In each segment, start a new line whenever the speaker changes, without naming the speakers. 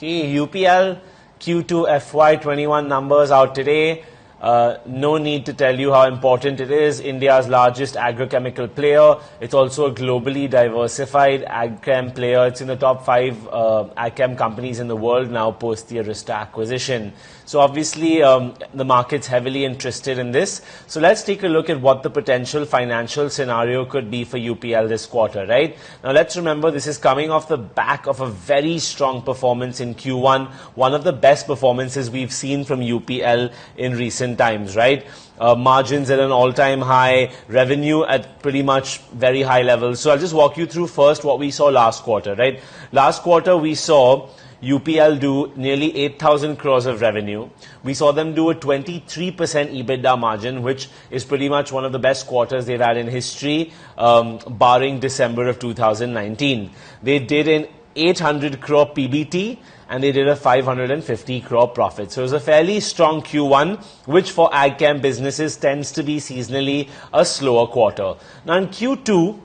Okay, UPL Q2FY21 numbers out today. No need to tell you how important it is. India's largest agrochemical player. It's also a globally diversified ag-chem player. It's in the top 5 ag-chem companies in the world now post the Arista acquisition. So obviously the market's heavily interested in this. So let's take a look at what the potential financial scenario could be for UPL this quarter, right? Now let's remember this is coming off the back of a very strong performance in Q1, one of the best performances we've seen from UPL in recent times, right? Margins at an all-time high, revenue at pretty much very high levels. So I'll just walk you through first what we saw last quarter, right? Last quarter we saw UPL do nearly 8,000 crores of revenue. We saw them do a 23% EBITDA margin, which is pretty much one of the best quarters they've had in history, barring December of 2019. They did an 800 crore PBT and they did a 550 crore profit. So it was a fairly strong Q1, which for ag-chem businesses tends to be seasonally a slower quarter. Now in Q2,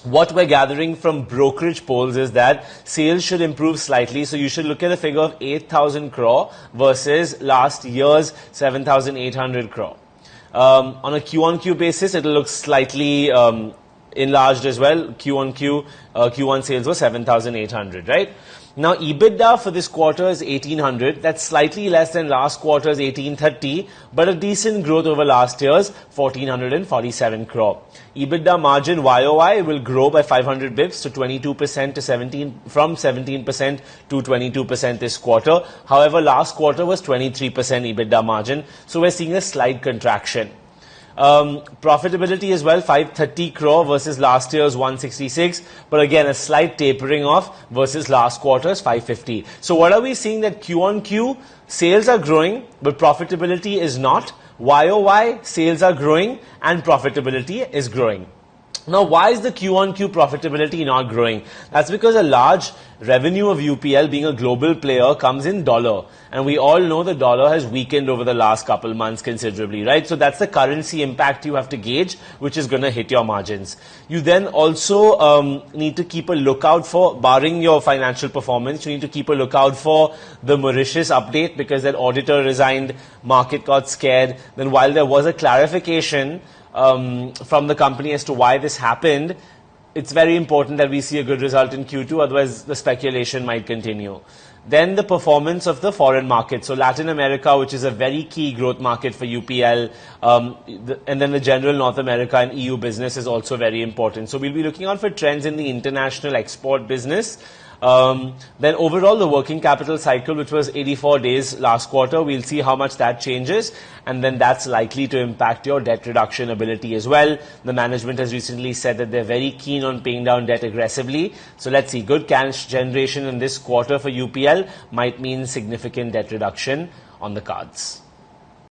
what we're gathering from brokerage polls is that sales should improve slightly. So you should look at a figure of 8,000 crore versus last year's 7,800 crore. On a Q1Q basis, it'll look slightly enlarged as well. Q1 sales were 7,800, right? Now, EBITDA for this quarter is 1,800. That's slightly less than last quarter's 1,830, but a decent growth over last year's 1,447 crore. EBITDA margin YoY will grow by 500 bips to 22% to from 17% to 22% this quarter. However, last quarter was 23% EBITDA margin, so we're seeing a slight contraction. Profitability as well, 530 crore versus last year's 166, but again a slight tapering off versus last quarter's 550. So what are we seeing? That Q on Q sales are growing but profitability is not. YoY sales are growing and profitability is growing. Now, why is the Q-on-Q profitability not growing? That's because a large revenue of UPL, being a global player, comes in dollar. And we all know the dollar has weakened over the last couple months considerably, right? So that's the currency impact you have to gauge, which is going to hit your margins. You then also need to keep a lookout for, barring your financial performance, you need to keep a lookout for the Mauritius update, because that auditor resigned, market got scared. Then while there was a clarification from the company as to why this happened, it's very important that we see a good result in Q2, otherwise the speculation might continue. Then the performance of the foreign market. So Latin America, which is a very key growth market for UPL, and then the general North America and EU business is also very important. So we'll be looking out for trends in the international export business. Then overall the working capital cycle, which was 84 days last quarter, we'll see how much that changes, and then that's likely to impact your debt reduction ability as well. The management has recently said that they're very keen on paying down debt aggressively. So let's see, good cash generation in this quarter for UPL might mean significant debt reduction on the cards.